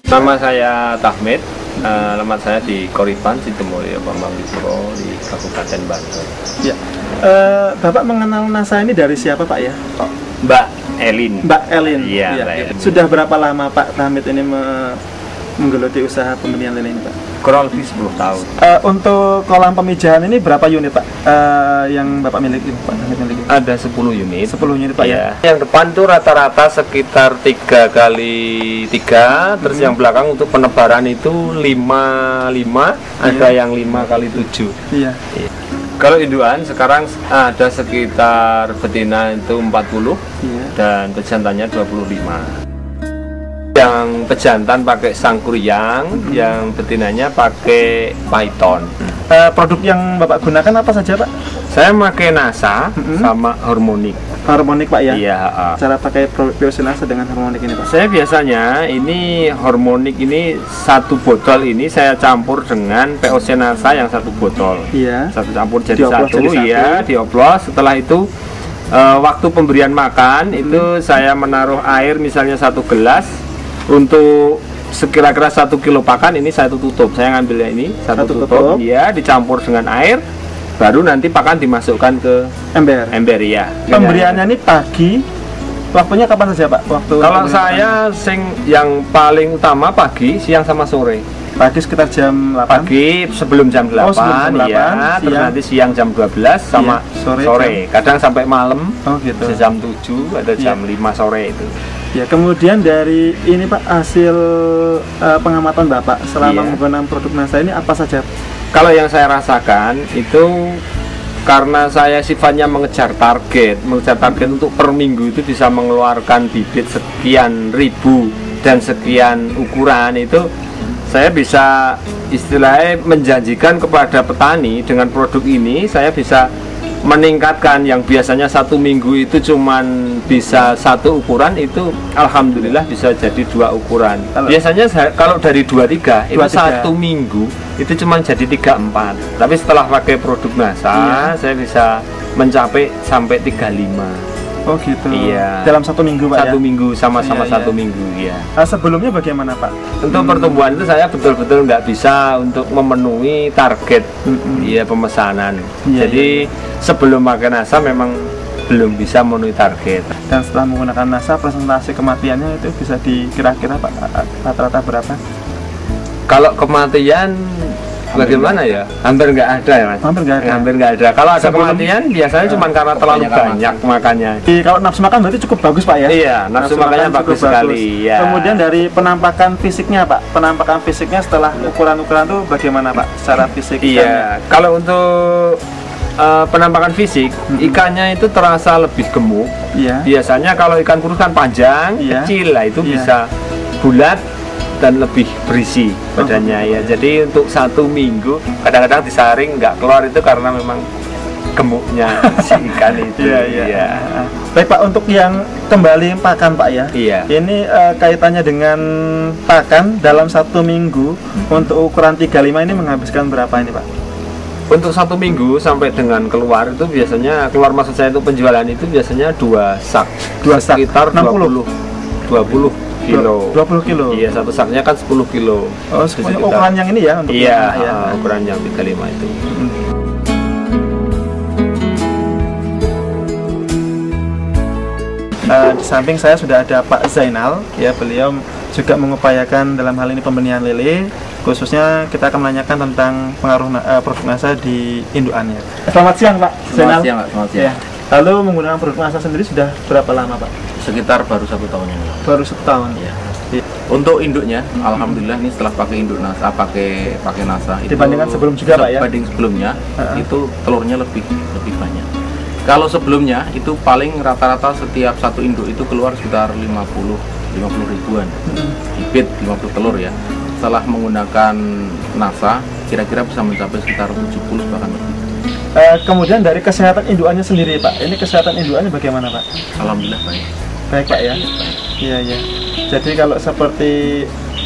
Nama saya Tahmid, alamat saya di Koripan, Sidomulyo, Bambang Wipuro di Kabupaten Bantul. Ya. Bapak mengenal NASA ini dari siapa Pak ya? Mbak Elin. Mbak Elin. Iya, Ya. Mbak Elin. Sudah berapa lama Pak Tahmid ini menggeluti usaha pembenihan lele ini Pak? Kurang lebih 10 tahun. Untuk kolam pemijahan ini berapa unit Pak yang Bapak miliki, Pak Tahmid miliki? Ada 10 unit. 10 unit Pak ya? Yang depan tuh rata-rata sekitar 3x3, terus yang belakang untuk penebaran itu 5, ada yang 5x7. Iya. Kalau induan sekarang ada sekitar betina itu 40 Iya. dan pejantannya 25. Yang pejantan pakai sangkuriang, yang betinanya pakai python. Produk yang Bapak gunakan apa saja Pak? Saya pakai NASA sama harmonik. Harmonik Pak ya? Iya. Cara pakai POC NASA dengan harmonik ini Pak? Saya biasanya ini harmonik ini satu botol ini saya campur dengan POC NASA yang satu botol. Iya. Satu campur jadi Dioplos satu, jadi satu. ya, dioplos. Setelah itu waktu pemberian makan itu saya menaruh air misalnya 1 gelas untuk sekira-kira 1 kilo pakan, ini saya tutup. Saya ngambilnya ini satu tutup, ya, dicampur dengan air, baru nanti pakan dimasukkan ke ember ya. Pemberiannya ini pagi, waktunya kapan saja Pak? Kalau saya yang paling utama pagi, siang sama sore. Pagi sekitar jam 8. Pagi sebelum jam 8, sebelum jam 8 ya, terus nanti siang jam 12 sama iya, sore. Kadang sampai malam. Oh gitu. Bisa jam 7 atau jam 5 sore itu. Ya, kemudian dari ini Pak, hasil pengamatan Bapak selama menggunakan produk NASA ini apa saja? Kalau yang saya rasakan itu karena saya sifatnya mengejar target untuk per minggu itu bisa mengeluarkan bibit sekian ribu dan sekian ukuran, itu saya bisa istilahnya menjanjikan kepada petani dengan produk ini saya bisa meningkatkan yang biasanya 1 minggu itu cuman bisa 1 ukuran, itu alhamdulillah bisa jadi 2 ukuran. Biasanya kalau dari 2-3 itu 1 minggu itu cuman jadi 3-4. Tapi setelah pakai produk NASA saya bisa mencapai sampai 35. Oh gitu. Iya. Dalam 1 minggu Pak 1 ya? minggu sama-sama Iya, 1 iya. minggu ya. Sebelumnya bagaimana Pak? Untuk pertumbuhan itu saya betul-betul nggak bisa untuk memenuhi target pemesanan. Iya, Jadi sebelum pakai NASA memang belum bisa memenuhi target. Dan setelah menggunakan NASA, presentasi kematiannya itu bisa dikira-kira Pak rata-rata berapa? Kalau kematian bagaimana ya? Hampir nggak ada ya Mas. Hampir nggak ada. Hampir nggak ada. Kalau ada kematian biasanya cuma karena terlalu banyak makannya. Kalau nafsu makan berarti cukup bagus Pak ya? Iya, nafsu makannya makan bagus cukup sekali. Ya. Kemudian dari penampakan fisiknya Pak, penampakan fisiknya setelah ukuran-ukuran itu bagaimana Pak? Secara fisik? Iya, kalau untuk penampakan fisik, ikannya itu terasa lebih gemuk. Iya. Biasanya kalau ikan kurus kan panjang, kecil lah, itu bisa bulat dan lebih berisi badannya ya. Jadi untuk 1 minggu kadang-kadang disaring nggak keluar itu karena memang gemuknya si ikan itu. Iya. Baik Pak, untuk yang kembali pakan Pak ya. Iya. Ini kaitannya dengan pakan dalam 1 minggu untuk ukuran 35 ini menghabiskan berapa ini Pak? Untuk 1 minggu sampai dengan keluar itu biasanya maksud saya itu penjualan itu biasanya 2 sak. 2 sak Sekitar 20 kilo. 20 kilo. Iya, satu saknya kan 10 kilo. Oh, ukuran yang ini ya untuk ukuran yang 35 itu. Di samping saya sudah ada Pak Zainal ya, beliau juga mengupayakan dalam hal ini pembenihan lele, khususnya kita akan menanyakan tentang pengaruh produk NASA di indukannya. Selamat siang Pak Zainal. Selamat siang. Ya. Lalu menggunakan produk NASA sendiri sudah berapa lama Pak? Sekitar baru 1 tahun yang lalu. Baru 1 tahun. Ya. Untuk induknya, alhamdulillah ini setelah pakai induk NASA, pakai NASA itu dibandingkan sebelum juga Pak ya? Dibanding sebelumnya itu telurnya lebih banyak. Kalau sebelumnya itu paling rata-rata setiap 1 induk itu keluar sekitar 50 ribuan bibit, 50 telur ya. Setelah menggunakan NASA kira-kira bisa mencapai sekitar 70 bahkan lebih. Kemudian dari kesehatan indukannya sendiri Pak, ini kesehatan indukannya bagaimana Pak? Alhamdulillah baik. Baik Pak ya? Iya. Jadi kalau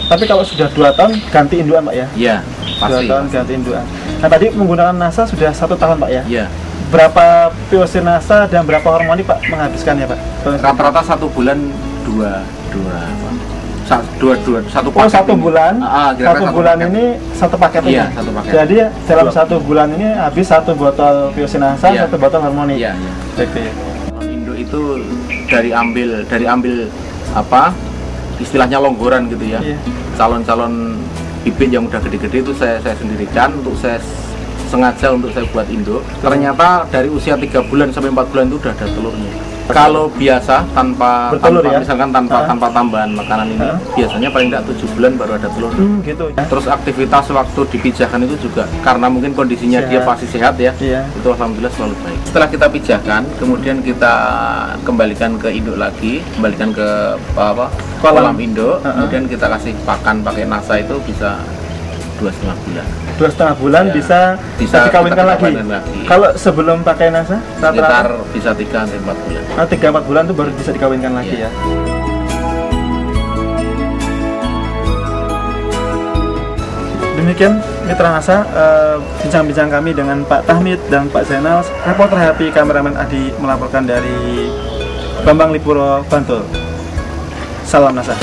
tapi kalau sudah 2 tahun ganti indukan Pak ya? Iya, pasti. 2 tahun ganti indukan. Nah tadi menggunakan NASA sudah 1 tahun Pak ya? Iya. Berapa POC NASA dan berapa harmonik Pak menghabiskannya Pak? Rata-rata 1 bulan 2 satu Oh, paket 1 bulan. kira-kira 1 bulan paket. ini 1 paket Iya, ini. 1 paket. Jadi dalam 1 bulan ini habis 1 botol Biosinasa, Iya. 1 botol Harmoni. Iya, iya. Oke. Induk itu dari ambil apa istilahnya longgoran gitu ya. Iya. Calon-calon bibit yang udah gede-gede itu saya sendirikan untuk saya sengaja untuk saya buat induk. Ternyata dari usia 3 bulan sampai 4 bulan itu udah ada telurnya. Kalau biasa tanpa Bertelur ya? misalkan tanpa tambahan makanan ini biasanya paling tidak 7 bulan baru ada telur. Gitu ya. Terus aktivitas waktu dipijahkan itu juga karena mungkin kondisinya dia Sehat. pasti sehat ya. Iya. Itu alhamdulillah selalu baik. Setelah kita pijahkan, kemudian kita kembalikan ke induk lagi, kembalikan ke kolam induk, kemudian kita kasih pakan pakai nasa itu bisa 2,5 bulan. 2,5 bulan Ya. bisa Bisa dikawinkan kita lagi. kawinkan lagi. Kalau sebelum pakai nasa, Sekitar rata-rata bisa 3-4 bulan. 3-4 bulan itu baru bisa dikawinkan lagi Iya. ya. Demikian Mitra Nasa, bincang-bincang kami dengan Pak Tahmid dan Pak Zainal. Reporter Happy, kameramen Adi melaporkan dari Bambang Lipuro, Bantul. Salam Nasa.